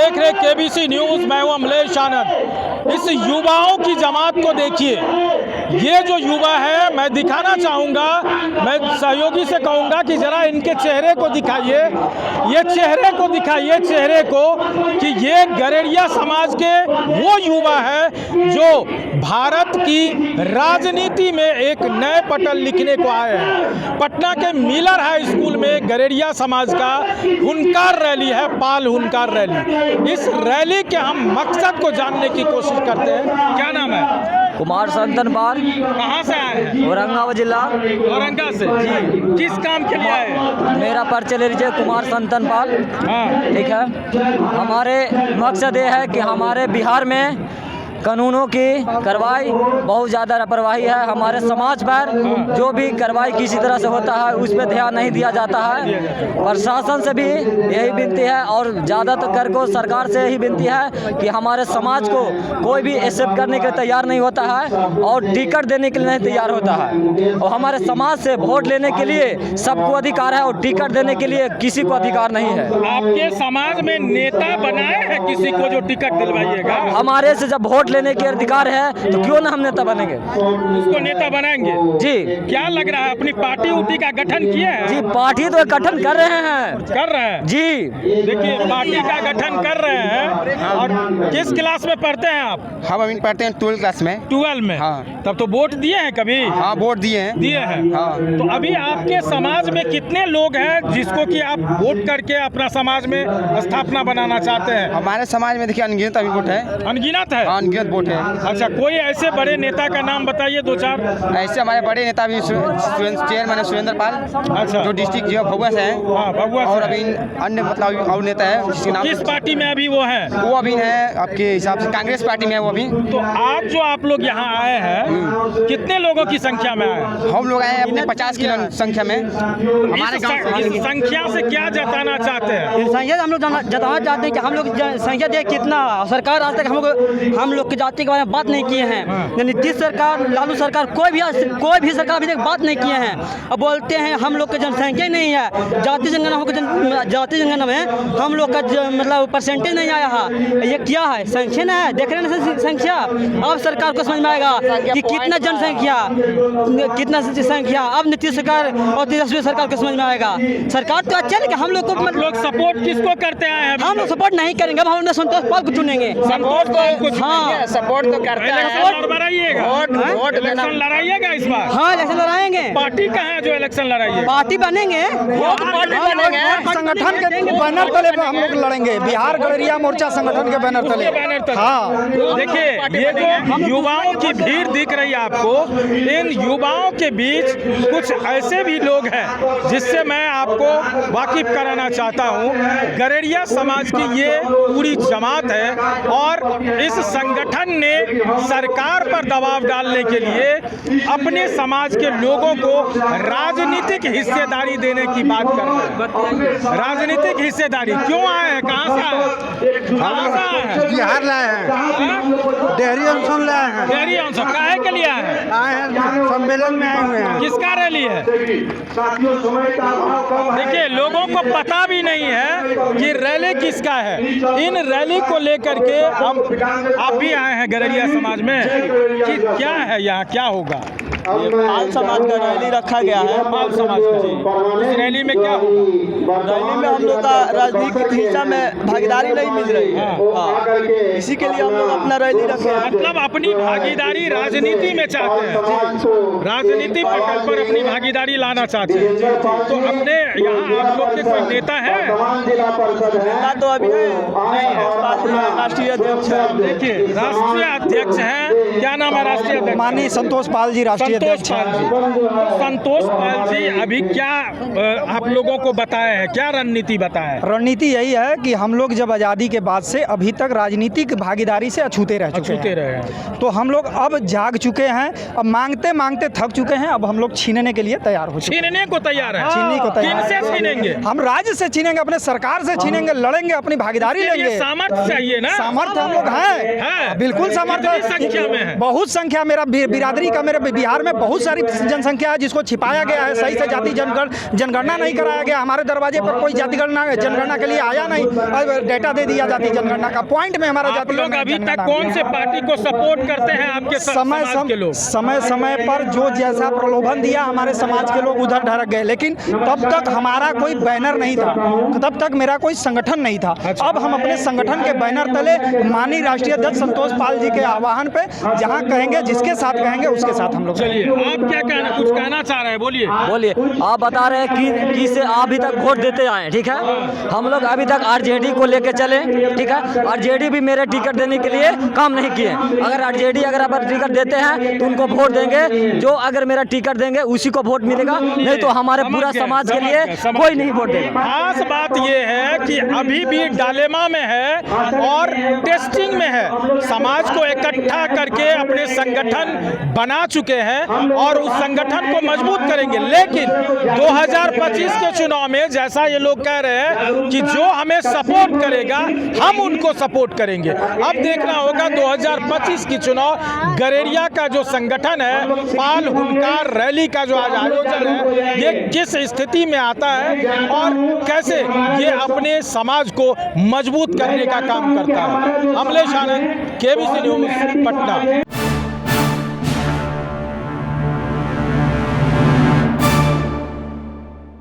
देख रहे KBC news, मैं हूं अमलेश आनंद। इस युवाओं की जमात को देखिए, ये जो युवा है, मैं दिखाना चाहूँगा, मैं सहयोगी से कहूँगा कि ज़रा इनके चेहरे को दिखाइए, ये चेहरे को दिखाइए, चेहरे को, कि ये गरेड़िया समाज के वो युवा है जो भारत की राजनीति में एक नए पटल लिखने को आए हैं। पटना के मिलर हाई स्कूल में गरेड़िया समाज का हुनकार रैली है, पाल हुनकार रैली। इस रैली के हम मकसद को जानने की कोशिश करते हैं। क्या नाम है? कुमार संतन पाल। कहाँ से आए हैं? औरंगाबाद जिला। औरंगाबाद से जी। किस काम के लिए आए हैं? मेरा परिचय ले लीजिए, कुमार संतन पाल। हाँ, ठीक है। हमारे मकसद ये है कि हमारे बिहार में कानूनों की कार्रवाई बहुत ज़्यादा लापरवाही है। हमारे समाज पर जो भी कार्रवाई किसी तरह से होता है उस पर ध्यान नहीं दिया जाता है। प्रशासन से भी यही विनती है और ज़्यादातर को सरकार से यही विनती है कि हमारे समाज को कोई भी एक्सेप्ट करने के लिए तैयार नहीं होता है और टिकट देने के लिए नहीं तैयार होता है। और हमारे समाज से वोट लेने के लिए सबको अधिकार है और टिकट देने के लिए किसी को अधिकार नहीं है। आपके समाज में नेता बनाए हैं किसी को जो टिकट दिलवाइएगा? हमारे से जब वोट लेने के अधिकार है तो क्यों ना हम नेता बनेंगे? उसको नेता बनाएंगे जी। क्या लग रहा है, अपनी पार्टी उटी का गठन किए हैं? जी, पार्टी तो गठन कर रहे हैं। कर रहे हैं जी। देखिए, पार्टी का गठन कर रहे हैं। और किस क्लास में पढ़ते हैं आप? हम अभी पढ़ते हैं 12 क्लास में। 12 में? हाँ। तब तो वोट दिए हैं कभी? हाँ, वोट दिए हैं। दिए हैं। हाँ। तो अभी आपके समाज में कितने लोग हैं जिसको कि आप वोट करके अपना समाज में स्थापना बनाना चाहते हैं? हमारे समाज में देखिए अनगिनत अभी वोट है। अनगिनत है? हाँ, अनगिनत वोट है। अच्छा, कोई ऐसे बड़े नेता का नाम बताइए, 2-4। ऐसे हमारे बड़े नेता भी चेयरमैन है सुरेंद्र पाल। अच्छा। जो डिस्ट्रिक्ट जो भगुआ से है। हाँ, भगुआ से और है। अभी अन्य मतलब और नेता है जिसके नाम किस पार्टी में अभी वो है? वो अभी है आपके हिसाब से कांग्रेस पार्टी में है वो अभी। तो आज जो आप लोग यहाँ आए हैं, कितने लोगों की संख्या में आए हैं? हम लोग आए हैं अपने 50 की संख्या में। हमारे गाँव इस संख्या से क्या जताना चाहते हैं? संख्या हम लोग जताना चाहते हैं कि हम लोग संख्या देख कितना सरकार आज तक हम लोग की जाति के बारे में बात नहीं किए हैं। नीतीश सरकार, लालू सरकार, कोई भी सरकार अभी तक बात नहीं किए हैं। अब बोलते हैं हम लोग की जनसंख्या ही नहीं है, जाति जनगणना में हम लोग का मतलब परसेंटेज नहीं आया है। ये क्या है? संख्या ना है, देख रहे हैं संख्या। अब सरकार को समझ में आएगा कि कितना जनसंख्या, कितना संख्या। अब नीतीश सरकार और तेजस्वी सरकार को समझ में आएगा। सरकार तो अच्छा है कि हम लोग को लोग सपोर्ट किसको करते हैं? हम लोग सपोर्ट नहीं करेंगे। अब हम संतोष पाल को चुनेंगे। हाँ, सपोर्ट तो करते हैं। वोट इलेक्शन लड़ाइएगा इस बार? हाँ, इलेक्शन लड़ाएंगे। पार्टी कहाँ है जो इलेक्शन लड़ाइए? पार्टी बनेंगे, संगठन के बैनर तले पे हम लोग लड़ेंगे। बिहार गरेड़िया मोर्चा संगठन के बैनर तले। हाँ, देखिए, ये जो युवाओं की भीड़ दिख रही है आपको, इन युवाओं के बीच कुछ ऐसे भी लोग हैं जिससे मैं आपको वाकिफ कराना चाहता हूँ। गरेड़िया समाज की ये पूरी जमात है और इस संगठन ने सरकार पर दबाव डालने के लिए अपने समाज के लोगों को राजनीतिक हिस्सेदारी देने की बात कर रहे हैं। राजनीतिक हिस्सेदारी क्यों आए हैं? कहाँ से आए हैं? बिहार लाए हैं, डेहरी अनशन लाए हैं। डेहरी अनशन काहे के लिए आए हैं? आए हैं सम्मेलन में आए हुए हैं। किसका रैली है? देखिए, लोगों को पता भी नहीं है कि रैली किसका है। इन रैली को लेकर के आप भी आए हैं गरेड़िया समाज में, कि क्या है यहाँ, क्या होगा? ये पाल समाज का रैली रखा गया है। पाल समाज का इस रैली में क्या होगा? रैली में हम लोग का राजनीतिक हिस्सा में भागीदारी नहीं मिल रही है। हाँ, इसी के लिए हम लोग अपना रैली रखे हैं। मतलब अपनी भागीदारी राजनीति में चाहते हैं, राजनीति पटल पर अपनी भागीदारी लाना चाहते हैं। तो अपने यहाँ आप लोग के कोई नेता है? नेता तो अभी नहीं है, राष्ट्रीय अध्यक्ष है। देखिए, राष्ट्रीय अध्यक्ष हैं। क्या नाम है राष्ट्रीय अध्यक्ष? माननीय संतोष पाल जी राष्ट्रीय अध्यक्ष हैं। संतोष पाल जी अभी क्या आप लोगों को बताया है, क्या रणनीति बताया है? रणनीति यही है कि हम लोग जब आज़ादी के बाद से अभी तक राजनीतिक भागीदारी से अछूते रह चुके हैं। तो हम लोग अब जाग चुके हैं, अब मांगते मांगते थक चुके हैं। अब हम लोग छीनने के लिए तैयार हो चुके हैं। छीनने को तैयार है? छीनने को तैयार है। किनसे छीनेंगे? हम राज्य से छीनेंगे, अपने सरकार से छीनेंगे, लड़ेंगे, अपनी भागीदारी लेंगे। सामर्थ्य चाहिए ना? सामर्थ्य हम लोग हैं, बिल्कुल सामर्थ्य संख्या में है। बहुत संख्या। मेरा बिरादरी का, मेरे बिहार बिहार में बहुत सारी जनसंख्या है जिसको छिपाया गया है, सही से जाति जनगणना नहीं कराया गया। हमारे दरवाजे पर कोई जाति जनगणना के लिए आया नहीं, डेटा दे दिया जाति जनगणना का। पॉइंट में हमारा जाति लोग अभी तक कौन से पार्टी को सपोर्ट करते हैं आपके समाज के लोग? समय पर जो जैसा प्रलोभन दिया हमारे समाज के लोग उधर ढरक गए, लेकिन तब तक हमारा कोई बैनर नहीं था, तब तक मेरा कोई संगठन नहीं था। अब हम अपने संगठन के बैनर तले माननीय राष्ट्रीय अध्यक्ष संतोष पाल जी के आह्वान पे जहां कहेंगे, जिसके साथ कहेंगे उसके साथ हम लोग। चलिए, आप क्या कुछ कहना चाह रहे हैं? बोलिए। आप बता रहे हैं कि किसे अभी तक वोट देते आए, ठीक है। हम लोग अभी तक आरजेडी को लेके चले, ठीक है। आरजेडी भी मेरे टिकट देने के लिए काम नहीं किए। अगर आरजेडी अगर आप टिकट देते हैं तो उनको वोट देंगे, जो अगर मेरा टिकट देंगे उसी को वोट मिलेगा, नहीं तो हमारे पूरा समाज के लिए कोई नहीं वोट देगा। खास बात ये है कि अभी भी डालेमा में है और टेस्टिंग में है। समाज को इकट्ठा करके अपने संगठन बना चुके हैं और उस संगठन को मजबूत करेंगे। लेकिन 2025 के चुनाव में जैसा ये लोग कह रहे हैं कि जो हमें सपोर्ट करेगा हम उनको सपोर्ट करेंगे। अब देखना होगा 2025 की चुनाव गरेरिया का जो संगठन है, पाल हुनकार रैली का जो आज आयोजन है, ये किस स्थिति में आता है और कैसे ये अपने समाज को मजबूत करने का काम करता है। अमलेश आनंद, केबीसी न्यूज़, पटना।